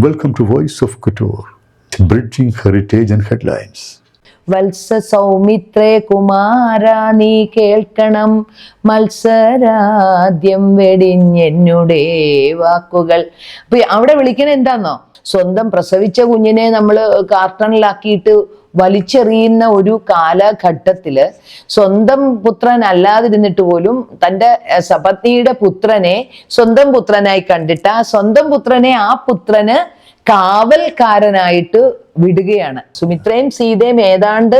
Welcome to Voice of Couture, bridging heritage and headlines. വത്സ സൗമിത്രേ കുമാര നീ കേൾക്കണം മത്സരാദ്യം വെടിഞ്ഞെന്നുടെ വാക്കുകൾ. അപ്പൊ അവിടെ വിളിക്കണ എന്താന്നോ, സ്വന്തം പ്രസവിച്ച കുഞ്ഞിനെ നമ്മൾ കാർട്ടണിലാക്കിയിട്ട് വലിച്ചെറിയുന്ന ഒരു കാലഘട്ടത്തില് സ്വന്തം പുത്രൻ അല്ലാതിരുന്നിട്ട് പോലും തൻ്റെ സപത്നിയുടെ പുത്രനെ സ്വന്തം പുത്രനായി കണ്ടിട്ട് ആ സ്വന്തം പുത്രനെ ആ പുത്രന് കാവൽക്കാരനായിട്ട് വിടുകയാണ്. സുമിത്രയും സീതയും ഏതാണ്ട്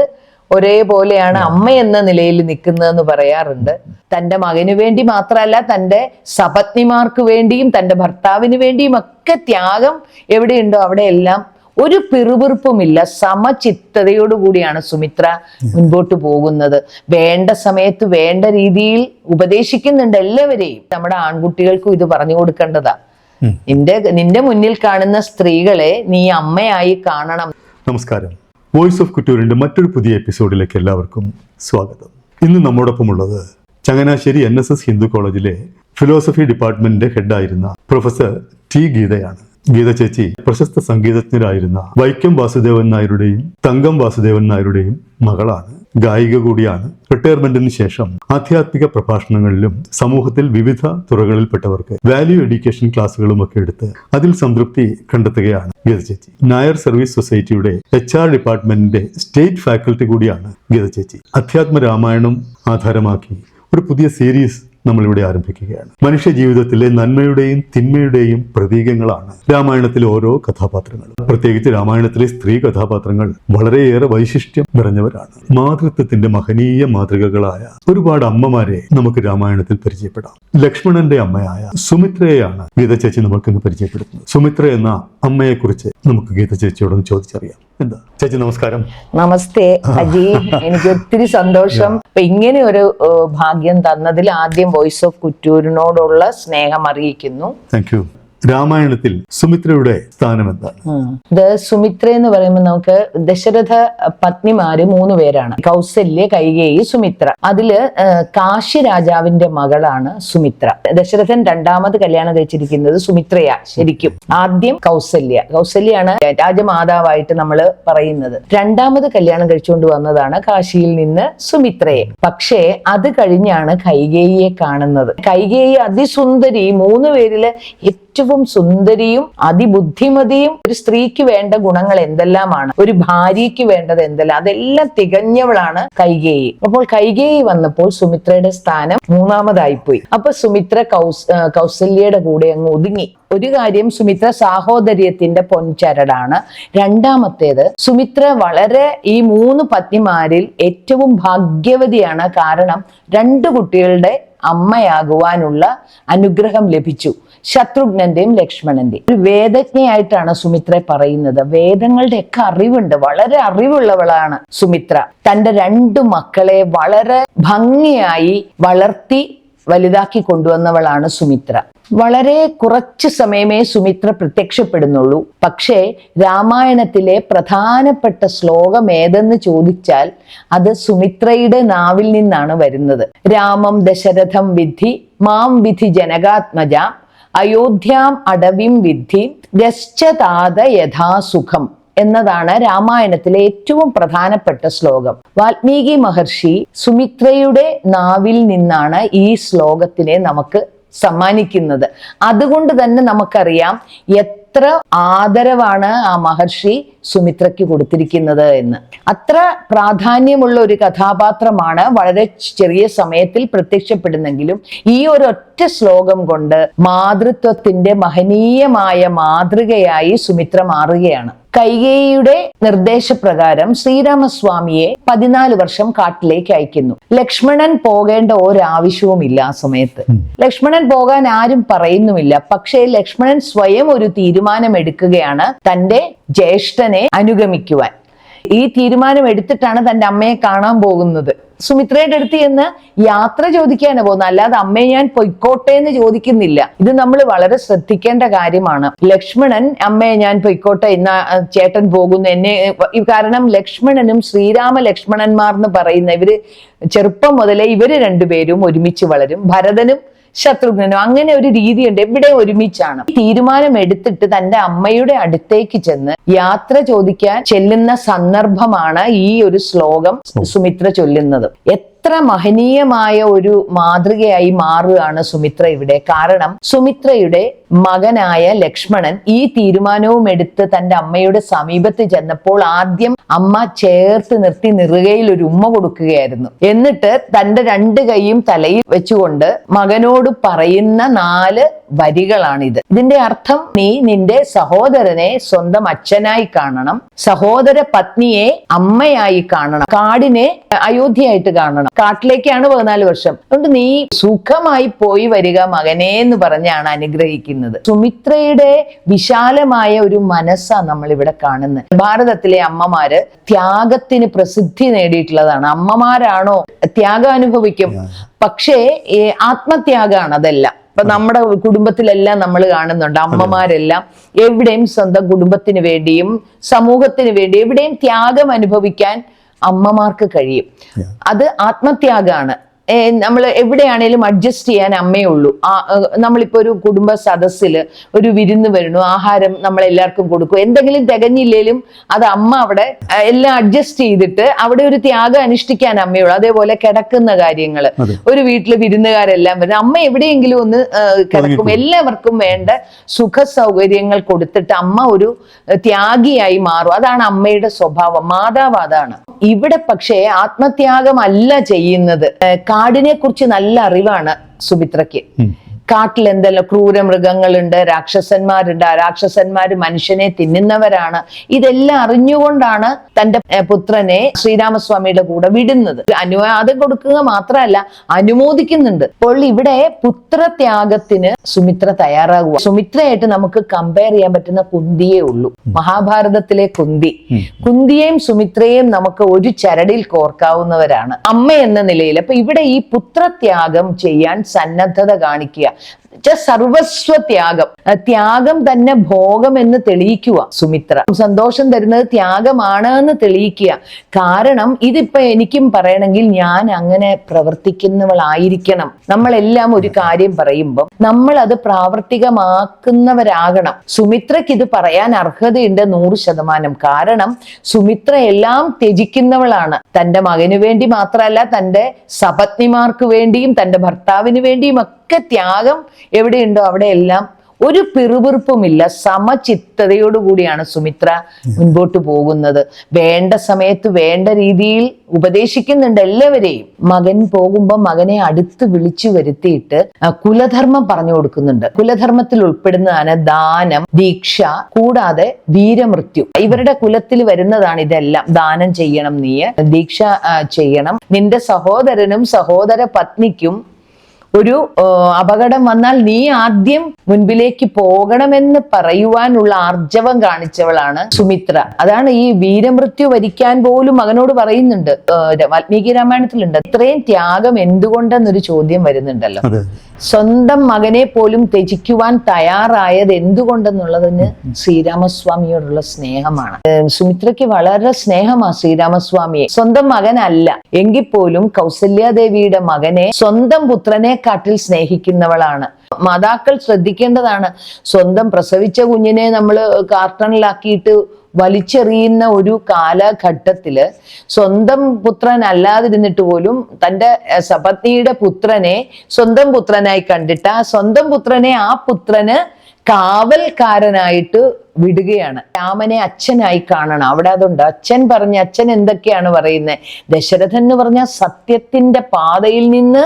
ഒരേപോലെയാണ് അമ്മ എന്ന നിലയിൽ നിൽക്കുന്നതെന്ന് പറയാറുണ്ട്. തൻ്റെ മകന് വേണ്ടി മാത്രമല്ല, തൻ്റെ സപത്നിമാർക്ക് വേണ്ടിയും തൻ്റെ ഭർത്താവിന് വേണ്ടിയും ഒക്കെ ത്യാഗം എവിടെയുണ്ടോ അവിടെയെല്ലാം ഒരു പിറുപിറുപ്പുമില്ല, സമചിത്തതയോടുകൂടിയാണ് സുമിത്ര മുൻപോട്ട് പോകുന്നത്. വേണ്ട സമയത്ത് വേണ്ട രീതിയിൽ ഉപദേശിക്കുന്നുണ്ട് എല്ലാവരെയും. നമ്മുടെ ആൺകുട്ടികൾക്കും ഇത് പറഞ്ഞു കൊടുക്കേണ്ടതാ. നിന്റെ മുന്നിൽ കാണുന്ന സ്ത്രീകളെ നീ അമ്മയായി കാണണം. നമസ്കാരം. വോയിസ് ഓഫ് കുറ്റൂരിന്റെ മറ്റൊരു പുതിയ എപ്പിസോഡിലേക്ക് എല്ലാവർക്കും സ്വാഗതം. ഇന്ന് നമ്മോടൊപ്പമുള്ളത് ചങ്ങനാശ്ശേരി NSS ഹിന്ദു കോളേജിലെ ഫിലോസഫി ഡിപ്പാർട്ട്മെന്റിന്റെ ഹെഡായിരുന്ന പ്രൊഫസർ ടി ഗീതയാണ്. ഗീത ചേച്ചി പ്രശസ്ത സംഗീതജ്ഞരായിരുന്ന വൈക്കം വാസുദേവൻ നായരുടെയും തങ്കം വാസുദേവൻ നായരുടെയും മകളാണ്. ഗായിക കൂടിയാണ്. റിട്ടയർമെന്റിന് ശേഷം ആധ്യാത്മിക പ്രഭാഷണങ്ങളിലും സമൂഹത്തിൽ വിവിധ തുറകളിൽപ്പെട്ടവർക്ക് വാല്യൂ എഡ്യൂക്കേഷൻ ക്ലാസ്സുകളും ഒക്കെ എടുത്ത് അതിൽ സംതൃപ്തി കണ്ടെത്തുകയാണ് ഗീത ചേച്ചി. നായർ സർവീസ് സൊസൈറ്റിയുടെ HR ഡിപ്പാർട്ട്മെന്റിന്റെ സ്റ്റേറ്റ് ഫാക്കൽറ്റി കൂടിയാണ് ഗീത ചേച്ചി. അധ്യാത്മ രാമായണം ആധാരമാക്കി ഒരു പുതിയ സീരീസ് നമ്മളിവിടെ ആരംഭിക്കുകയാണ്. മനുഷ്യ ജീവിതത്തിലെ നന്മയുടെയും തിന്മയുടെയും പ്രതീകങ്ങളാണ് രാമായണത്തിലെ ഓരോ കഥാപാത്രങ്ങളും. പ്രത്യേകിച്ച് രാമായണത്തിലെ സ്ത്രീ കഥാപാത്രങ്ങൾ വളരെയേറെ വൈശിഷ്ട്യം നിറഞ്ഞവരാണ്. മാതൃത്വത്തിന്റെ മഹനീയ മാതൃകകളായ ഒരുപാട് അമ്മമാരെ നമുക്ക് രാമായണത്തിൽ പരിചയപ്പെടാം. ലക്ഷ്മണന്റെ അമ്മയായ സുമിത്രയെയാണ് ഗീത ചേച്ചി നമുക്കിന്ന് പരിചയപ്പെടുത്തുന്നത്. സുമിത്ര എന്ന അമ്മയെക്കുറിച്ച് നമുക്ക് ഗീത ചേച്ചിയോടൊന്ന് ചോദിച്ചറിയാം. എന്താ ചേച്ചി, നമസ്കാരം. നമസ്തേ അജി, എനിക്ക് ഒത്തിരി സന്തോഷം. ഇങ്ങനെ ഒരു ഭാഗ്യം തന്നതിൽ ആദ്യം വോയിസ് ഓഫ് കുറ്റൂരിനോടുള്ള സ്നേഹം അറിയിക്കുന്നു. Thank you. രാമായണത്തിൽ സുമിത്രയുടെ സ്ഥാനം എന്താണ്? സുമിത്ര എന്ന് പറയുമ്പോൾ നമുക്ക് ദശരഥ പത്നിമാര് 3 പേരാണ്. കൗസല്യ, കൈകേയി, സുമിത്ര. അതില് കാശി രാജാവിന്റെ മകളാണ് സുമിത്ര. ദശരഥൻ 2ാമത് കല്യാണം കഴിച്ചിരിക്കുന്നത് സുമിത്രയാ. ശരിക്കും ആദ്യം കൗസല്യാണ് രാജമാതാവായിട്ട് നമ്മൾ പറയുന്നത്. 2ാമത് കല്യാണം കഴിച്ചുകൊണ്ട് വന്നതാണ് കാശിയിൽ നിന്ന് സുമിത്രയെ. പക്ഷേ അത് കഴിഞ്ഞാണ് കൈകേയിയെ കാണുന്നത്. കൈകേയി അതിസുന്ദരി, 3 പേരില് ഏറ്റവും സുന്ദരിയും അതിബുദ്ധിമതിയും. ഒരു സ്ത്രീക്ക് വേണ്ട ഗുണങ്ങൾ എന്തെല്ലാമാണ്, ഒരു ഭാര്യയ്ക്ക് വേണ്ടത് എന്തെല്ലാം, അതെല്ലാം തികഞ്ഞവളാണ് കൈകേയി. അപ്പോൾ കൈകേയി വന്നപ്പോൾ സുമിത്രയുടെ സ്ഥാനം 3ാമതായിപ്പോയി. അപ്പൊ സുമിത്ര കൗസല്യയുടെ കൂടെ അങ്ങ് ഒതുങ്ങി. ഒരു കാര്യം, സുമിത്ര സാഹോദര്യത്തിന്റെ പൊൻചരടാണ്. 2ാമത്തേത്, സുമിത്ര വളരെ ഈ 3 പത്നിമാരിൽ ഏറ്റവും ഭാഗ്യവതിയാണ്. കാരണം 2 കുട്ടികളുടെ അമ്മയാകുവാനുള്ള അനുഗ്രഹം ലഭിച്ചു, ശത്രുഘ്നന്റെയും ലക്ഷ്മണന്റെയും. ഒരു വേദജ്ഞയായിട്ടാണ് സുമിത്രയെ പറയുന്നത്. വേദങ്ങളുടെ ഒക്കെ അറിവുണ്ട്, വളരെ അറിവുള്ളവളാണ് സുമിത്ര. തന്റെ 2 മക്കളെ വളരെ ഭംഗിയായി വളർത്തി വലുതാക്കി കൊണ്ടുവന്നവളാണ് സുമിത്ര. വളരെ കുറച്ചു സമയമേ സുമിത്ര പ്രത്യക്ഷപ്പെടുന്നുള്ളൂ. പക്ഷേ രാമായണത്തിലെ പ്രധാനപ്പെട്ട ശ്ലോകം ഏതെന്ന് ചോദിച്ചാൽ അത് സുമിത്രയുടെ നാവിൽ നിന്നാണ് വരുന്നത്. രാമം ദശരഥം വിദ്ധി മാം വിധി ജനകാത്മജ അയോധ്യാം അടവിം വിദ്ധി ഗച്ഛതാത യഥാസുഖം എന്നതാണ് രാമായണത്തിലെ ഏറ്റവും പ്രധാനപ്പെട്ട ശ്ലോകം. വാൽമീകി മഹർഷി സുമിത്രയുടെ നാവിൽ നിന്നാണ് ഈ ശ്ലോകത്തിനെ നമുക്ക് സമ്മാനിക്കുന്നത്. അതുകൊണ്ട് തന്നെ നമുക്കറിയാം എത്ര ആദരവാണ് ആ മഹർഷി സുമിത്രയ്ക്ക് കൊടുത്തിരിക്കുന്നത് എന്ന്. അത്ര പ്രാധാന്യമുള്ള ഒരു കഥാപാത്രമാണ്. വളരെ ചെറിയ സമയത്തിൽ പ്രത്യക്ഷപ്പെടുന്നെങ്കിലും ഈ ഒരൊറ്റ ശ്ലോകം കൊണ്ട് മാതൃത്വത്തിന്റെ മഹനീയമായ മാതൃകയായി സുമിത്ര മാറുകയാണ്. കൈകേയിയുടെ നിർദ്ദേശപ്രകാരം ശ്രീരാമസ്വാമിയെ 14 വർഷം കാട്ടിലേക്ക് അയക്കുന്നു. ലക്ഷ്മണൻ പോകേണ്ട ഒരാവശ്യവുമില്ല ആ സമയത്ത്. ലക്ഷ്മണൻ പോകാൻ ആരും പറയുന്നുമില്ല. പക്ഷേ ലക്ഷ്മണൻ സ്വയം ഒരു തീരുമാനമെടുക്കുകയാണ് തന്റെ ജ്യേഷ്ഠനെ അനുഗമിക്കുവാൻ. ഈ തീരുമാനം എടുത്തിട്ടാണ് തന്റെ അമ്മയെ കാണാൻ പോകുന്നത്. സുമിത്രയുടെ അടുത്ത് എന്ന് യാത്ര ചോദിക്കാനാണ് പോകുന്നത്, അല്ലാതെ അമ്മയെ ഞാൻ പൊയ്ക്കോട്ടെ എന്ന് ചോദിക്കുന്നില്ല. ഇത് നമ്മൾ വളരെ ശ്രദ്ധിക്കേണ്ട കാര്യമാണ്. ലക്ഷ്മണൻ അമ്മയെ ഞാൻ പൊയ്ക്കോട്ടെ, ഇന്ന ചേട്ടൻ പോകുന്നു എന്നെ. കാരണം ലക്ഷ്മണനും ശ്രീരാമ ലക്ഷ്മണന്മാർ എന്ന് പറയുന്ന ഇവര് ചെറുപ്പം മുതലേ ഇവര് 2 പേരും ഒരുമിച്ച് വളരും. ഭരതനും ശത്രുഘ്നനും. അങ്ങനെ ഒരു രീതിയുണ്ട്. എവിടെ ഒരുമിച്ചാണ്. തീരുമാനം എടുത്തിട്ട് തന്റെ അമ്മയുടെ അടുത്തേക്ക് ചെന്ന് യാത്ര ചോദിക്കാൻ ചെല്ലുന്ന സന്ദർഭമാണ് ഈ ഒരു ശ്ലോകം സുമിത്ര ചൊല്ലുന്നത്. എത്ര മഹനീയമായ ഒരു മാതൃകയായി മാറുകയാണ് സുമിത്ര ഇവിടെ. കാരണം സുമിത്രയുടെ മകനായ ലക്ഷ്മണൻ ഈ തീരുമാനവും എടുത്ത് തന്റെ അമ്മയുടെ സമീപത്ത് ചെന്നപ്പോൾ ആദ്യം അമ്മ ചേർത്ത് നിർത്തി നെറുകയിൽ ഒരു ഉമ്മ കൊടുക്കുകയായിരുന്നു. എന്നിട്ട് തന്റെ 2 കൈയും തലയിൽ വെച്ചുകൊണ്ട് മകനോട് പറയുന്ന 4 വരികളാണിത്. ഇതിന്റെ അർത്ഥം, നീ നിന്റെ സഹോദരനെ സ്വന്തം അച്ഛനായി കാണണം, സഹോദര പത്നിയെ അമ്മയായി കാണണം, കാടിനെ അയോധ്യയായിട്ട് കാണണം. കാട്ടിലേക്കാണ് 14 വർഷം. അതുകൊണ്ട് നീ സുഖമായി പോയി വരിക മകനെ എന്ന് പറഞ്ഞാണ് അനുഗ്രഹിക്കുന്നത്. സുമിത്രയുടെ വിശാലമായ ഒരു മനസ്സാണ് നമ്മൾ ഇവിടെ കാണുന്നത്. ഭാരതത്തിലെ അമ്മമാര് ത്യാഗത്തിന് പ്രസിദ്ധി നേടിയിട്ടുള്ളതാണ്. അമ്മമാരാണോ ത്യാഗം അനുഭവിക്കും, പക്ഷേ ആത്മത്യാഗമാണ് അതെല്ലാം. ഇപ്പൊ നമ്മുടെ കുടുംബത്തിലെല്ലാം നമ്മൾ കാണുന്നുണ്ട്, അമ്മമാരെല്ലാം എവിടെയും സ്വന്തം കുടുംബത്തിന് വേണ്ടിയും സമൂഹത്തിന് വേണ്ടി എവിടെയും ത്യാഗം അനുഭവിക്കാൻ അമ്മമാർക്ക് കഴിയും. അത് ആത്മത്യാഗമാണ്. നമ്മൾ എവിടെയാണേലും അഡ്ജസ്റ്റ് ചെയ്യാൻ അമ്മയേ ഉള്ളൂ. നമ്മളിപ്പോ ഒരു കുടുംബ സദസ്സില് ഒരു വിരുന്ന് വരുന്നു, ആഹാരം നമ്മൾ എല്ലാവർക്കും കൊടുക്കും. എന്തെങ്കിലും തികഞ്ഞില്ലേലും അത് അമ്മ അവിടെ എല്ലാം അഡ്ജസ്റ്റ് ചെയ്തിട്ട് അവിടെ ഒരു ത്യാഗം അനുഷ്ഠിക്കാൻ അമ്മയുള്ളൂ. അതേപോലെ കിടക്കുന്ന കാര്യങ്ങള്, ഒരു വീട്ടില് വിരുന്നുകാരെല്ലാം വരുന്നു, അമ്മ എവിടെയെങ്കിലും ഒന്ന് കിടക്കും. എല്ലാവർക്കും വേണ്ട സുഖ സൗകര്യങ്ങൾ കൊടുത്തിട്ട് അമ്മ ഒരു ത്യാഗിയായി മാറും. അതാണ് അമ്മയുടെ സ്വഭാവം. മാതാവ് അതാണ്. ഇവിടെ പക്ഷേ ആത്മത്യാഗമല്ല ചെയ്യുന്നത്. കാടിനെ കുറിച്ച് നല്ല അറിവാണ് സുമിത്രയ്ക്ക്. കാട്ടിൽ എന്തെല്ലാം ക്രൂര മൃഗങ്ങളുണ്ട്, രാക്ഷസന്മാരുണ്ട്, ആ രാക്ഷസന്മാര് മനുഷ്യനെ തിന്നുന്നവരാണ്. ഇതെല്ലാം അറിഞ്ഞുകൊണ്ടാണ് തന്റെ പുത്രനെ ശ്രീരാമസ്വാമിയുടെ കൂടെ വിടുന്നത്. അനുവാദം കൊടുക്കുക മാത്രമല്ല, അനുമോദിക്കുന്നുണ്ട്. അപ്പോൾ ഇവിടെ പുത്രത്യാഗത്തിന് സുമിത്ര തയ്യാറാകുക. സുമിത്രയായിട്ട് നമുക്ക് കമ്പയർ ചെയ്യാൻ പറ്റുന്ന കുന്തിയേ ഉള്ളൂ. മഹാഭാരതത്തിലെ കുന്തിയെയും സുമിത്രയെയും നമുക്ക് ഒരു ചരടിൽ കോർക്കാവുന്നവരാണ് അമ്മ എന്ന നിലയിൽ. അപ്പൊ ഇവിടെ ഈ പുത്രത്യാഗം ചെയ്യാൻ സന്നദ്ധത കാണിക്കുക, സർവസ്വത്യാഗം, ത്യാഗം തന്നെ ഭോഗം എന്ന് തെളിയിക്കുക. സുമിത്ര സന്തോഷം തരുന്നത് ത്യാഗമാണ് എന്ന് തെളിയിക്കുക. കാരണം ഇതിപ്പോ എനിക്കും പറയണമെങ്കിൽ ഞാൻ അങ്ങനെ പ്രവർത്തിക്കുന്നവളായിരിക്കണം. നമ്മളെല്ലാം ഒരു കാര്യം പറയുമ്പോൾ നമ്മൾ അത് പ്രാവർത്തികമാക്കുന്നവരാകണം. സുമിത്രയ്ക്ക് ഇത് പറയാൻ അർഹതയുണ്ട് 100%. കാരണം സുമിത്ര എല്ലാം ത്യജിക്കുന്നവളാണ്. തന്റെ മകന് വേണ്ടി മാത്രമല്ല, തന്റെ സപത്നിമാർക്ക് വേണ്ടിയും തന്റെ ഭർത്താവിന് വേണ്ടിയും ഒക്കെ ത്യാഗം എവിടെയുണ്ടോ അവിടെയെല്ലാം ഒരു പിറുപിറുപ്പുമില്ല. സമചിത്തതയോടുകൂടിയാണ് സുമിത്ര മുൻപോട്ട് പോകുന്നത്. വേണ്ട സമയത്ത് വേണ്ട രീതിയിൽ ഉപദേശിക്കുന്നുണ്ട് എല്ലാവരെയും. മകൻ പോകുമ്പോൾ മകനെ അടുത്ത് വിളിച്ചു വരുത്തിയിട്ട് കുലധർമ്മം പറഞ്ഞു കൊടുക്കുന്നുണ്ട്. കുലധർമ്മത്തിൽ ഉൾപ്പെടുന്നതാണ് ദാനം, ദീക്ഷ, കൂടാതെ വീരമൃത്യു. ഇവരുടെ കുലത്തിൽ വരുന്നതാണ് ഇതെല്ലാം. ദാനം ചെയ്യണം, നീ ദീക്ഷ ചെയ്യണം, നിന്റെ സഹോദരനും സഹോദര പത്നിക്കും ഒരു അപകടം വന്നാൽ നീ ആദ്യം മുൻപിലേക്ക് പോകണമെന്ന് പറയുവാനുള്ള ആർജവം കാണിച്ചവളാണ് സുമിത്ര. അതാണ് ഈ വീരമൃത്യു വരിക്കാൻ പോലും മകനോട് പറയുന്നുണ്ട്. വാൽമീകി രാമായണത്തിലുണ്ട്. ഇത്രയും ത്യാഗം എന്തുകൊണ്ടെന്നൊരു ചോദ്യം വരുന്നുണ്ടല്ലോ. സ്വന്തം മകനെ പോലും ത്യജിക്കുവാൻ തയ്യാറായത് എന്തുകൊണ്ടെന്നുള്ളതിന് ശ്രീരാമസ്വാമിയോടുള്ള സ്നേഹമാണ്. സുമിത്രയ്ക്ക് വളരെ സ്നേഹമാണ് ശ്രീരാമസ്വാമിയെ. സ്വന്തം മകനല്ല എങ്കിൽ പോലും കൗസല്യാദേവിയുടെ മകനെ സ്വന്തം പുത്രനെ കാട്ടിൽ സ്നേഹിക്കുന്നവളാണ്. മാതാക്കൾ ശ്രദ്ധിക്കേണ്ടതാണ്. സ്വന്തം പ്രസവിച്ച കുഞ്ഞിനെ നമ്മൾ കാർട്ടണിലാക്കിയിട്ട് വലിച്ചെറിയുന്ന ഒരു കാലഘട്ടത്തില് സ്വന്തം പുത്രൻ അല്ലാതിരുന്നിട്ട് പോലും തന്റെ സപത്നിയുടെ പുത്രനെ സ്വന്തം പുത്രനായി കണ്ടിട്ട് ആ സ്വന്തം പുത്രനെ ആ പുത്രന് കാവൽക്കാരനായിട്ട് വിടുകയാണ്. രാമനെ അച്ഛനായി കാണണം. അവിടെ അതുണ്ട്. അച്ഛൻ പറഞ്ഞ അച്ഛൻ എന്തൊക്കെയാണ് പറയുന്നത്? ദശരഥൻ എന്ന് പറഞ്ഞ സത്യത്തിന്റെ പാതയിൽ നിന്ന്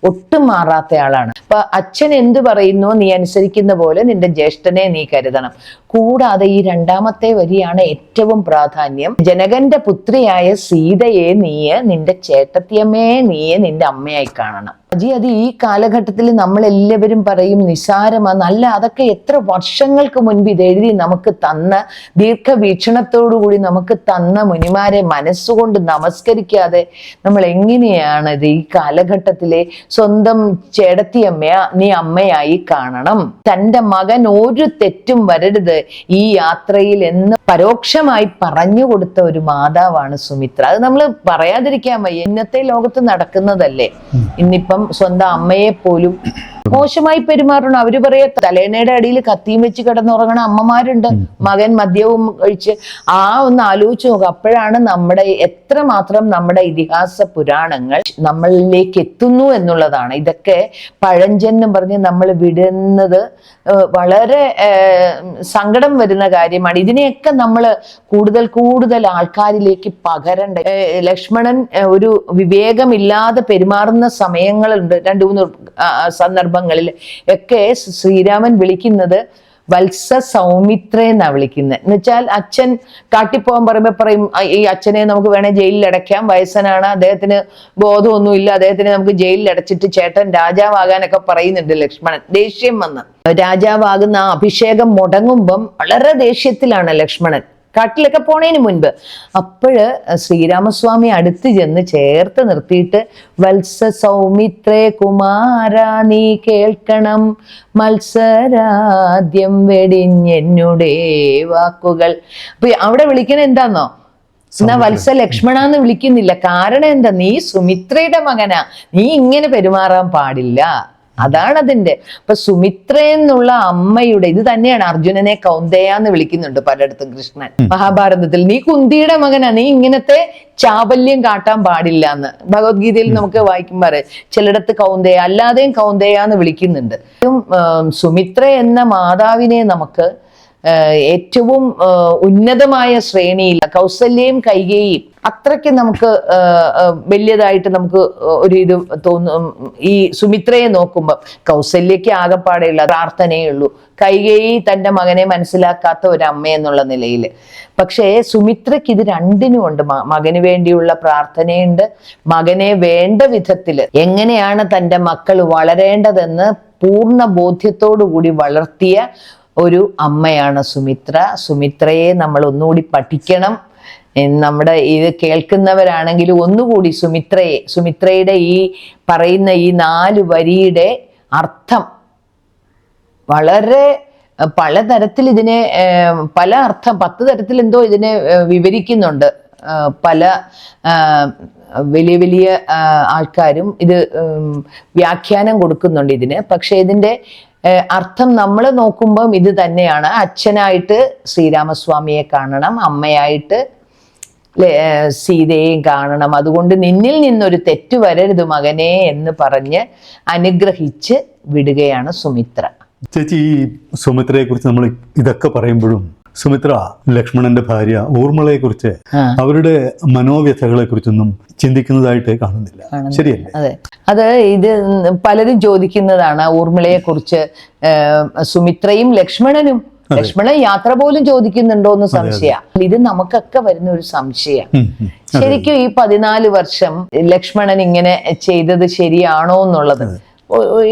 ഒട്ടും മാറാത്ത ആളാണ്. അപ്പൊ അച്ഛൻ എന്ത് പറയുന്നു നീ അനുസരിക്കുന്ന പോലെ നിന്റെ ജ്യേഷ്ഠനെ നീ കരുതണം. കൂടാതെ ഈ 2ാമത്തെ വരിയാണ് ഏറ്റവും പ്രാധാന്യം. ജനകന്റെ പുത്രിയായ സീതയെ നീയെ നിന്റെ ചേട്ടത്തിയമ്മയെ നീയെ നിന്റെ അമ്മയായി കാണണം. അത് ഈ കാലഘട്ടത്തിൽ നമ്മൾ എല്ലാവരും പറയും നിസാരമാ. നല്ല അതൊക്കെ എത്ര വർഷങ്ങൾക്ക് മുൻപ് ഇത് എഴുതി നമുക്ക് തന്ന, ദീർഘവീക്ഷണത്തോടുകൂടി നമുക്ക് തന്ന മുനിമാരെ മനസ്സുകൊണ്ട് നമസ്കരിക്കാതെ നമ്മൾ എങ്ങനെയാണ് ഇത് ഈ കാലഘട്ടത്തിലെ സ്വന്തം ചേടത്തിയമ്മ നീ അമ്മയായി കാണണം, തന്റെ മകൻ ഒരു തെറ്റും വരരുത് ഈ യാത്രയിൽ എന്ന് പരോക്ഷമായി പറഞ്ഞു കൊടുത്ത ഒരു മാതാവാണ് സുമിത്ര. അത് നമ്മൾ പറയാതിരിക്കാൻ വയ്യ. ഇന്നത്തെ ലോകത്ത് നടക്കുന്നതല്ലേ. ഇന്നിപ്പം സ്വന്തം അമ്മയെ പോലും മോശമായി പെരുമാറണം. അവര് പറയാ തലേണയുടെ അടിയിൽ കത്തിയും വെച്ച് കിടന്നുറങ്ങണ അമ്മമാരുണ്ട്, മകൻ മദ്യവും കഴിച്ച്. ഒന്ന് ആലോചിച്ച് നോക്കുക. അപ്പോഴാണ് നമ്മുടെ എത്രമാത്രം നമ്മുടെ ഇതിഹാസ പുരാണങ്ങൾ നമ്മളിലേക്ക് എത്തുന്നു എന്നുള്ളതാണ്. ഇതൊക്കെ പഴഞ്ചെന്നും പറഞ്ഞ് നമ്മൾ വിടുന്നത് വളരെ സങ്കടം വരുന്ന കാര്യമാണ്. ഇതിനെയൊക്കെ നമ്മൾ കൂടുതൽ ആൾക്കാരിലേക്ക് പകരണ്ട. ലക്ഷ്മണൻ ഒരു വിവേകമില്ലാതെ പെരുമാറുന്ന സമയങ്ങളുണ്ട്. 2-3 സന്ദർഭങ്ങളിൽ ഒക്കെ ശ്രീരാമൻ വിളിക്കുന്നത് വത്സ സൗമിത്രേ എന്നാ വിളിക്കുന്നത്. എന്ന് വെച്ചാൽ അച്ഛൻ കാട്ടിപ്പോകാൻ പറയുമ്പോ പറയും, ഈ അച്ഛനെ നമുക്ക് വേണേ ജയിലിൽ അടയ്ക്കാം, വയസ്സനാണ്, അദ്ദേഹത്തിന് ബോധമൊന്നുമില്ല, അദ്ദേഹത്തിനെ നമുക്ക് ജയിലിൽ അടച്ചിട്ട് ചേട്ടൻ രാജാവാകാനൊക്കെ പറയുന്നുണ്ട് ലക്ഷ്മണൻ. ദേഷ്യം വന്ന് രാജാവാകുന്ന ആ അഭിഷേകം മുടങ്ങുമ്പം വളരെ ദേഷ്യത്തിലാണ് ലക്ഷ്മണൻ, കാട്ടിലൊക്കെ പോണേന് മുൻപ്. അപ്പോഴ് ശ്രീരാമസ്വാമി അടുത്ത് ചെന്ന് ചേർത്ത് നിർത്തിയിട്ട്, വത്സ സൗമിത്രേ കുമാര നീ കേൾക്കണം മത്സരാദ്യം വെടിഞ്ഞെന്നുടേ വാക്കുകൾ. അപ്പൊ അവിടെ വിളിക്കണ എന്താന്നോ, എന്നാ വത്സ ലക്ഷ്മണാന്ന് വിളിക്കുന്നില്ല. കാരണം എന്താ, നീ സുമിത്രയുടെ മകനാ, നീ ഇങ്ങനെ പെരുമാറാൻ പാടില്ല. അതാണ് അതിന്റെ. അപ്പൊ സുമിത്ര എന്നുള്ള അമ്മയുടെ ഇത് തന്നെയാണ് അർജുനനെ കൗന്ദയാന്ന് വിളിക്കുന്നുണ്ട് പലയിടത്തും കൃഷ്ണൻ മഹാഭാരതത്തിൽ. നീ കുന്തിയുടെ മകനാ, നീ ഇങ്ങനത്തെ ചാബല്യം കാട്ടാൻ പാടില്ല എന്ന് ഭഗവത്ഗീതയിൽ നമുക്ക് വായിക്കുമ്പോൾ ചിലയിടത്ത് കൗന്ദയ, അല്ലാതെയും കൗന്ദയാന്ന് വിളിക്കുന്നുണ്ട്. സുമിത്ര എന്ന മാതാവിനെ നമുക്ക് ഏറ്റവും ഉന്നതമായ ശ്രേണിയിൽ കൗസല്യയും കൈകേയും അത്രയ്ക്ക് നമുക്ക് വലിയതായിട്ട് നമുക്ക് ഒരു ഇത് തോന്നും. ഈ സുമിത്രയെ നോക്കുമ്പോൾ കൗസല്യയ്ക്ക് ആകെപ്പാടെയുള്ള പ്രാർത്ഥനയേ ഉള്ളൂ, കൈകേയി തന്റെ മകനെ മനസ്സിലാക്കാത്ത ഒരു അമ്മ എന്നുള്ള നിലയിൽ. പക്ഷേ സുമിത്രയ്ക്ക് ഇത് രണ്ടിനും ഉണ്ട്. മകന് വേണ്ടിയുള്ള പ്രാർത്ഥനയുണ്ട്, മകനെ വേണ്ട വിധത്തില് എങ്ങനെയാണ് തൻ്റെ മക്കൾ വളരേണ്ടതെന്ന് പൂർണ്ണ ബോധ്യത്തോടു കൂടി വളർത്തിയ ഒരു അമ്മയാണ് സുമിത്ര. സുമിത്രയെ നമ്മൾ ഒന്നുകൂടി പഠിക്കണം. നമ്മുടെ ഇത് കേൾക്കുന്നവരാണെങ്കിലും ഒന്നുകൂടി സുമിത്രയുടെ ഈ പറയുന്ന ഈ 4 വരിയുടെ അർത്ഥം വളരെ പലതരത്തിൽ ഇതിനെ പല അർത്ഥം 10 തരത്തിൽ എന്തോ ഇതിനെ വിവരിക്കുന്നുണ്ട്. പല വലിയ ആൾക്കാരും ഇത് വ്യാഖ്യാനം കൊടുക്കുന്നുണ്ട് ഇതിന്. പക്ഷെ ഇതിന്റെ അർത്ഥം നമ്മൾ നോക്കുമ്പം ഇത് തന്നെയാണ്. അച്ഛനായിട്ട് ശ്രീരാമസ്വാമിയെ കാണണം, അമ്മയായിട്ട് സീതയെയും കാണണം. അതുകൊണ്ട് നിന്നിൽ നിന്നൊരു തെറ്റ് വരരുത് മകനെ എന്ന് പറഞ്ഞ് അനുഗ്രഹിച്ച് വിടുകയാണ് സുമിത്ര. ചേച്ചി, ഈ സുമിത്രയെ കുറിച്ച് നമ്മൾ ഇതൊക്കെ പറയുമ്പോഴും സുമിത്ര ലക്ഷ്മണന്റെ ഭാര്യ ഊർമിളയെ കുറിച്ച് അവരുടെ മനോവ്യഥകളെ കുറിച്ചൊന്നും ചിന്തിക്കുന്നതായിട്ട് കാണുന്നില്ല. ശരിയല്ലേ? അതെ, അത് ഇത് പലരും ചോദിക്കുന്നതാണ് ഊർമിളയെ കുറിച്ച്. സുമിത്രയും ലക്ഷ്മണൻ യാത്ര പോലും ചോദിക്കുന്നുണ്ടോ എന്ന് സംശയ. ഇത് നമുക്കൊക്കെ വരുന്ന ഒരു സംശയം. ശരിക്കും ഈ 14 വർഷം ലക്ഷ്മണൻ ഇങ്ങനെ ചെയ്തത് ശരിയാണോ എന്നുള്ളത്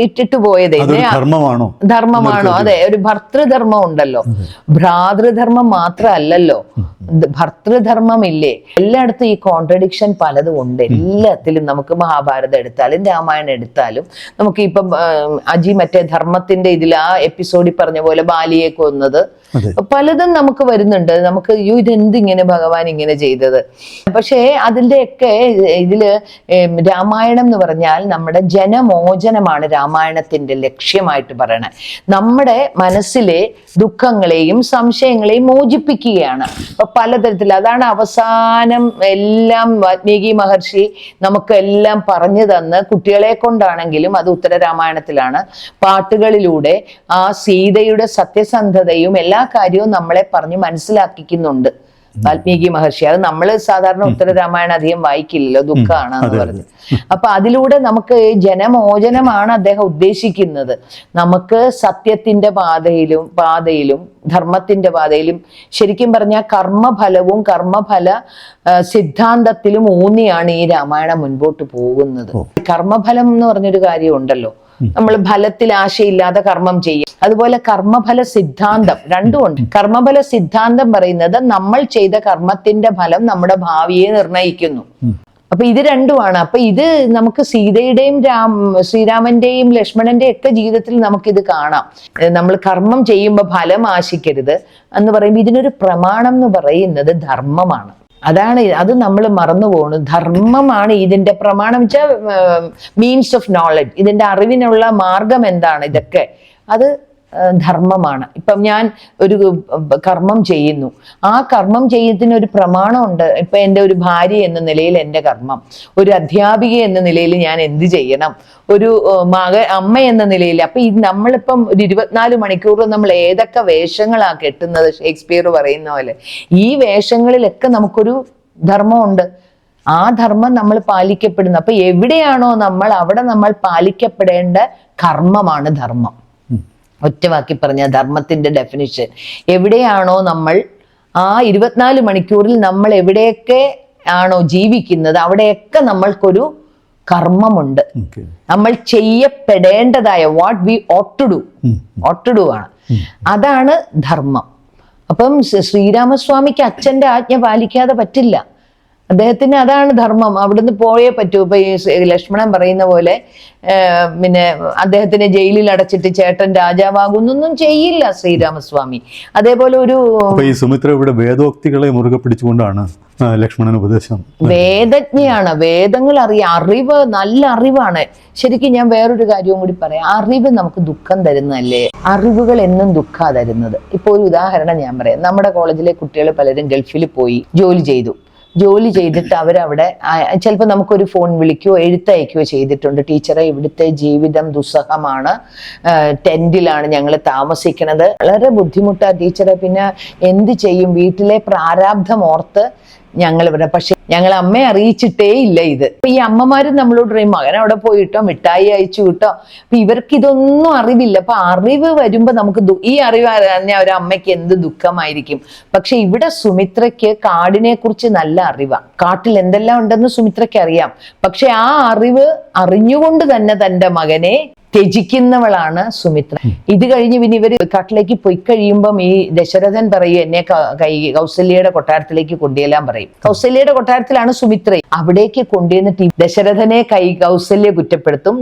ഇട്ടിട്ട് പോയത് ധർമ്മമാണോ? അതെ, ഒരു ഭർത്തൃധർമ്മം ഉണ്ടല്ലോ, ഭ്രാതൃധർമ്മം മാത്രമല്ലല്ലോ, ഭർത്തൃധർമ്മമില്ലേ? എല്ലായിടത്തും ഈ കോൺട്രഡിക്ഷൻ പലതും ഉണ്ട്. എല്ലാത്തിലും നമുക്ക് മഹാഭാരതം എടുത്താലും രാമായണം എടുത്താലും നമുക്ക് ഇപ്പം അജി മറ്റേ ധർമ്മത്തിന്റെ ഇതിൽ ആ എപ്പിസോഡിൽ പറഞ്ഞ പോലെ ബാലിയെ കൊന്നത് പലതും നമുക്ക് വരുന്നുണ്ട്. നമുക്ക് ഇതെന്തിങ്ങനെ ഭഗവാൻ ഇങ്ങനെ ചെയ്തത്? പക്ഷേ അതിൻ്റെയൊക്കെ ഇതില് രാമായണം എന്ന് പറഞ്ഞാൽ നമ്മുടെ ജനമോചനമാണ് രാമായണത്തിന്റെ ലക്ഷ്യമായിട്ട് പറയണത്. നമ്മുടെ മനസ്സിലെ ദുഃഖങ്ങളെയും സംശയങ്ങളെയും മോചിപ്പിക്കുകയാണ്. അപ്പൊ പലതരത്തിൽ അതാണ് അവസാനം എല്ലാം വാൽമീകി മഹർഷി നമുക്ക് എല്ലാം പറഞ്ഞു തന്ന്, കുട്ടികളെ കൊണ്ടാണെങ്കിലും അത് ഉത്തരരാമായണത്തിലാണ്, പാട്ടുകളിലൂടെ ആ സീതയുടെ സത്യസന്ധതയും എല്ലാ കാര്യവും നമ്മളെ പറഞ്ഞ് മനസ്സിലാക്കിക്കുന്നുണ്ട് വാൽമീകി മഹർഷി. അത് നമ്മൾ സാധാരണ ഉത്തരരാമായണം അധികം വായിക്കില്ലല്ലോ, ദുഃഖമാണെന്ന് പറഞ്ഞു. അപ്പൊ അതിലൂടെ നമുക്ക് ജനമോചനമാണ് അദ്ദേഹം ഉദ്ദേശിക്കുന്നത്. നമുക്ക് സത്യത്തിന്റെ പാതയിലും ധർമ്മത്തിന്റെ പാതയിലും ശരിക്കും പറഞ്ഞാൽ കർമ്മഫലവും കർമ്മഫല സിദ്ധാന്തത്തിലും ഊന്നിയാണ് ഈ രാമായണം മുൻപോട്ട് പോകുന്നത്. കർമ്മഫലം എന്ന് പറഞ്ഞൊരു കാര്യം ഉണ്ടല്ലോ, നമ്മൾ ഫലത്തിൽ ആശയില്ലാതെ കർമ്മം ചെയ്യും. അതുപോലെ കർമ്മഫല സിദ്ധാന്തം രണ്ടും ഉണ്ട്. കർമ്മഫല സിദ്ധാന്തം പറയുന്നത് നമ്മൾ ചെയ്ത കർമ്മത്തിന്റെ ഫലം നമ്മുടെ ഭാവിയെ നിർണയിക്കുന്നു. അപ്പൊ ഇത് രണ്ടുമാണ്. അപ്പൊ ഇത് നമുക്ക് സീതയുടെയും ശ്രീരാമന്റെയും ലക്ഷ്മണന്റെയും ഒക്കെ ജീവിതത്തിൽ നമുക്കിത് കാണാം. നമ്മൾ കർമ്മം ചെയ്യുമ്പോൾ ഫലം ആശിക്കരുത് എന്ന് പറയുമ്പോൾ ഇതിനൊരു പ്രമാണം എന്ന് പറയുന്നത് ധർമ്മമാണ്. അതാണ് അത് നമ്മൾ മറന്നു പോകുന്നു. ധർമ്മമാണ് ഇതിന്റെ പ്രമാണം വെച്ചാൽ മീൻസ് ഓഫ് നോളജ്, ഇതിന്റെ അറിവിനുള്ള മാർഗം എന്താണ്, ഇതൊക്കെ അത് ധർമ്മമാണ്. ഇപ്പം ഞാൻ ഒരു കർമ്മം ചെയ്യുന്നു, ആ കർമ്മം ചെയ്യുന്നതിന് ഒരു പ്രമാണമുണ്ട്. ഇപ്പൊ എൻ്റെ ഒരു ഭാര്യ എന്ന നിലയിൽ എൻ്റെ കർമ്മം, ഒരു അധ്യാപിക എന്ന നിലയിൽ ഞാൻ എന്ത് ചെയ്യണം, ഒരു അമ്മ എന്ന നിലയിൽ. അപ്പൊ നമ്മളിപ്പം ഒരു 24 മണിക്കൂർ നമ്മൾ ഏതൊക്കെ വേഷങ്ങളാ കെട്ടുന്നത്, ഷേക്സ്പിയർ പറയുന്ന പോലെ. ഈ വേഷങ്ങളിലൊക്കെ നമുക്കൊരു ധർമ്മമുണ്ട്. ആ ധർമ്മം നമ്മൾ പാലിക്കപ്പെടുന്നു. അപ്പൊ എവിടെയാണോ നമ്മൾ, അവിടെ നമ്മൾ പാലിക്കപ്പെടേണ്ട കർമ്മമാണ് ധർമ്മം. ഒറ്റവാക്കി പറഞ്ഞ ധർമ്മത്തിന്റെ ഡെഫിനിഷൻ, എവിടെയാണോ നമ്മൾ ആ 24 മണിക്കൂറിൽ നമ്മൾ എവിടെയൊക്കെ ആണോ ജീവിക്കുന്നത്, അവിടെയൊക്കെ നമ്മൾക്കൊരു കർമ്മമുണ്ട്. നമ്മൾ ചെയ്യപ്പെടേണ്ടതായ what we ought to do ആണ്. അതാണ് ധർമ്മം. അപ്പം ശ്രീരാമസ്വാമിക്ക് അച്ഛന്റെ ആജ്ഞ പാലിക്കാതെ പറ്റില്ല. അദ്ദേഹത്തിന് അതാണ് ധർമ്മം. അവിടുന്ന് പോയേ പറ്റൂ. ഇപ്പൊ ഈ ലക്ഷ്മണൻ പറയുന്ന പോലെ പിന്നെ അദ്ദേഹത്തിനെ ജയിലിൽ അടച്ചിട്ട് ചേട്ടൻ രാജാവാകുന്നൊന്നും ചെയ്യില്ല ശ്രീരാമസ്വാമി. അതേപോലെ ഒരു ഈ സുമിത്ര ഇവിടെ വേദോക്തികളെ മുറുകെ പിടിച്ചുകൊണ്ടാണ് ലക്ഷ്മണൻ ഉപദേശം. വേദജ്ഞയാണ്, വേദങ്ങൾ അറിയാം, അറിവ് നല്ല അറിവാണ്. ശരിക്കും ഞാൻ വേറൊരു കാര്യവും കൂടി പറയാം. അറിവ് നമുക്ക് ദുഃഖം തരുന്നതല്ലേ? അറിവുകൾ എന്നും ദുഃഖാ തരുന്നത്. ഇപ്പൊ ഒരു ഉദാഹരണം ഞാൻ പറയാം. നമ്മുടെ കോളേജിലെ കുട്ടികൾ പലരും ഗൾഫിൽ പോയി ജോലി ചെയ്തിട്ട് അവരവിടെ ചിലപ്പോൾ നമുക്കൊരു ഫോൺ വിളിക്കുകയോ എഴുത്തയക്കുകയോ ചെയ്തിട്ടുണ്ട്. ടീച്ചറെ, ഇവിടുത്തെ ജീവിതം ദുസ്സഹമാണ്, ടെന്റിലാണ് ഞങ്ങൾ താമസിക്കുന്നത്, വളരെ ബുദ്ധിമുട്ടാ ടീച്ചറെ, പിന്നെ എന്ത് ചെയ്യും, വീട്ടിലെ പ്രാരാബ്ധം ഓർത്ത് ഞങ്ങൾ ഇവിടെ. പക്ഷെ ഞങ്ങൾ അമ്മയെ അറിയിച്ചിട്ടേ ഇല്ല ഇത്. അപ്പൊ ഈ അമ്മമാരും നമ്മളോട് പറയും, മകൻ അവിടെ പോയിട്ടോ, മിഠായി അയച്ചു കിട്ടോ. അപ്പൊ ഇവർക്ക് ഇതൊന്നും അറിവില്ല. അപ്പൊ അറിവ് വരുമ്പോ നമുക്ക് ഈ അറിവ് തന്നെ ഒരു അമ്മയ്ക്ക് എന്ത് ദുഃഖമായിരിക്കും. പക്ഷെ ഇവിടെ സുമിത്രയ്ക്ക് കാടിനെ കുറിച്ച് നല്ല അറിവാ. കാട്ടിൽ എന്തെല്ലാം ഉണ്ടെന്ന് സുമിത്രയ്ക്ക് അറിയാം. പക്ഷെ ആ അറിവ് അറിഞ്ഞുകൊണ്ട് തന്നെ തന്റെ മകനെ ത്യജിക്കുന്നവളാണ് സുമിത്ര. ഇത് കഴിഞ്ഞ് പിന്നെ ഇവര് കാട്ടിലേക്ക് പോയി കഴിയുമ്പം ഈ ദശരഥൻ പറയും, എന്നെ കൗസല്യയുടെ കൊട്ടാരത്തിലേക്ക് കൊണ്ടുചെല്ലാൻ പറയും. കൗസല്യയുടെ കൊട്ടാരത്തിലാണ് സുമിത്ര. അവിടേക്ക് കൊണ്ടുവന്നിട്ട് ദശരഥനെ കൗസല്യ കുറ്റപ്പെടുത്തും.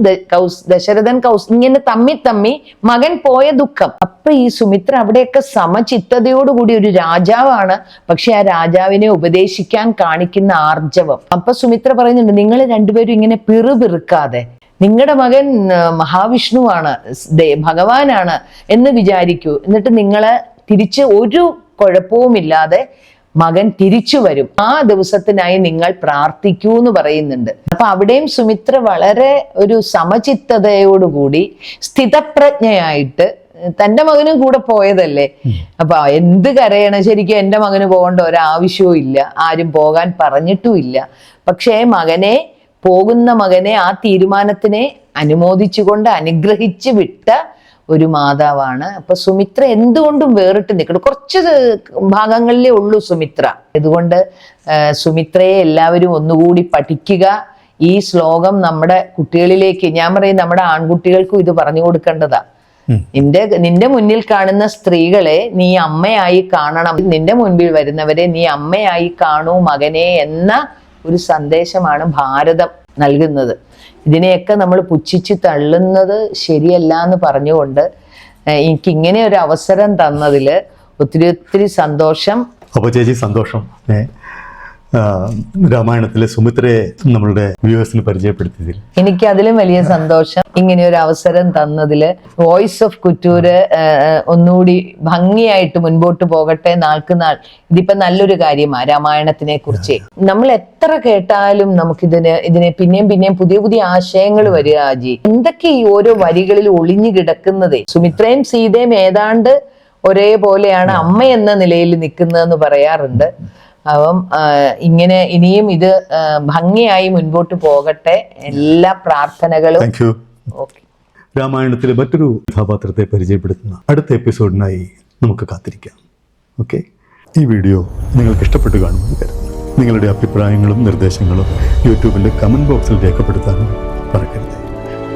ദശരഥൻ ഇങ്ങനെ തമ്മി മകൻ പോയ ദുഃഖം. അപ്പൊ ഈ സുമിത്ര അവിടെയൊക്കെ സമചിത്തതയോടുകൂടി ഒരു രാജാവാണ്. പക്ഷെ ആ രാജാവിനെ ഉപദേശിക്കാൻ കാണിക്കുന്ന ആർജവം. അപ്പൊ സുമിത്ര പറയുന്നുണ്ട്, നിങ്ങൾ രണ്ടുപേരും ഇങ്ങനെ പിറുപിറുക്കാതെ, നിങ്ങളുടെ മകൻ മഹാവിഷ്ണുവാണ്, ഭഗവാനാണ് എന്ന് വിചാരിക്കൂ. എന്നിട്ട് നിങ്ങളെ തിരിച്ച് ഒരു കുഴപ്പവുമില്ലാതെ മകൻ തിരിച്ചു വരും. ആ ദിവസത്തിനായി നിങ്ങൾ പ്രാർത്ഥിക്കൂ എന്ന് പറയുന്നുണ്ട്. അപ്പൊ അവിടെയും സുമിത്ര വളരെ ഒരു സമചിത്തതയോടുകൂടി സ്ഥിതപ്രജ്ഞയായിട്ട്, തന്റെ മകനും കൂടെ പോയതല്ലേ, അപ്പൊ എന്ത് കരയണം. ശരിക്കും എൻ്റെ മകന് പോകേണ്ട ഒരാവശ്യവും ഇല്ല, ആരും പോകാൻ പറഞ്ഞിട്ടും ഇല്ല. പക്ഷേ പോകുന്ന മകനെ ആ തീരുമാനത്തിനെ അനുമോദിച്ചുകൊണ്ട് അനുഗ്രഹിച്ച് വിട്ട ഒരു മാതാവാണ്. അപ്പൊ സുമിത്ര എന്തുകൊണ്ടും വേറിട്ട് നിൽക്കണം. കുറച്ച് ഭാഗങ്ങളിലേ ഉള്ളൂ സുമിത്ര. ഇതുകൊണ്ട് സുമിത്രയെ എല്ലാവരും ഒന്നുകൂടി പഠിക്കുക. ഈ ശ്ലോകം നമ്മുടെ കുട്ടികളിലേക്ക്, ഞാൻ പറയും നമ്മുടെ ആൺകുട്ടികൾക്കും ഇത് പറഞ്ഞു കൊടുക്കേണ്ടതാ. നിന്റെ മുന്നിൽ കാണുന്ന സ്ത്രീകളെ നീ അമ്മയായി കാണണം, നിന്റെ മുൻപിൽ വരുന്നവരെ നീ അമ്മയായി കാണൂ മകനെ എന്ന ഒരു സന്ദേശമാണ് ഭാരതം നൽകുന്നത്. ഇതിനെയൊക്കെ നമ്മൾ പുച്ഛിച്ച് തള്ളുന്നത് ശരിയല്ല എന്ന് പറഞ്ഞുകൊണ്ട് എനിക്ക് ഇങ്ങനെ ഒരു അവസരം തന്നതിൽ ഒത്തിരി സന്തോഷം. അപ്പോൾ ചേച്ചി സന്തോഷം. രാമായണത്തിലെ സുമിത്രയെ നമ്മളുടെ വ്യൂവേഴ്സിന് പരിചയപ്പെടുത്തിയതിൽ എനിക്ക് അതിലും വലിയ സന്തോഷം. ഇങ്ങനെ ഒരു അവസരം തന്നതില് വോയിസ് ഓഫ് കുറ്റൂര് ഒന്നുകൂടി ഭംഗിയായിട്ട് മുൻപോട്ട് പോകട്ടെ. നാൾക്കുനാൾ ഇതിപ്പോ നല്ലൊരു കാര്യമാണ്. രാമായണത്തിനെ കുറിച്ച് നമ്മൾ എത്ര കേട്ടാലും ഇതിനെ പിന്നെയും പുതിയ ആശയങ്ങൾ വരിക. ആജി, എന്തൊക്കെ ഈ ഓരോ വരികളിൽ ഒളിഞ്ഞു കിടക്കുന്നതേ. സുമിത്രയും സീതയും ഏതാണ്ട് ഒരേപോലെയാണ് അമ്മ എന്ന നിലയിൽ നിൽക്കുന്നതെന്ന് പറയാറുണ്ട്. അപ്പം ഇങ്ങനെ ഇനിയും ഇത് ഭംഗിയായി മുൻപോട്ട് പോകട്ടെ. എല്ലാ പ്രാർത്ഥനകളും. രാമായണത്തിലെ മറ്റൊരു കഥാപാത്രത്തെ പരിചയപ്പെടുത്തുന്ന അടുത്ത എപ്പിസോഡിനായി നമുക്ക് കാത്തിരിക്കാം. ഓക്കെ, ഈ വീഡിയോ നിങ്ങൾക്ക് ഇഷ്ടപ്പെട്ടു കാണുമെന്ന് കരുതുന്നു. നിങ്ങളുടെ അഭിപ്രായങ്ങളും നിർദ്ദേശങ്ങളും യൂട്യൂബിൻ്റെ കമൻറ്റ് ബോക്സിൽ രേഖപ്പെടുത്താനും മറക്കരുത്.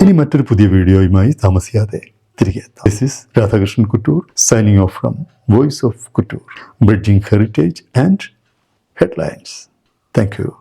ഇനി മറ്റൊരു പുതിയ വീഡിയോയുമായി താമസിയാതെ തിരികെ എത്താം. This is Radhakrishnan Kuttoor signing off from voice of Kuttoor, bridging heritage and headlines. Thank you.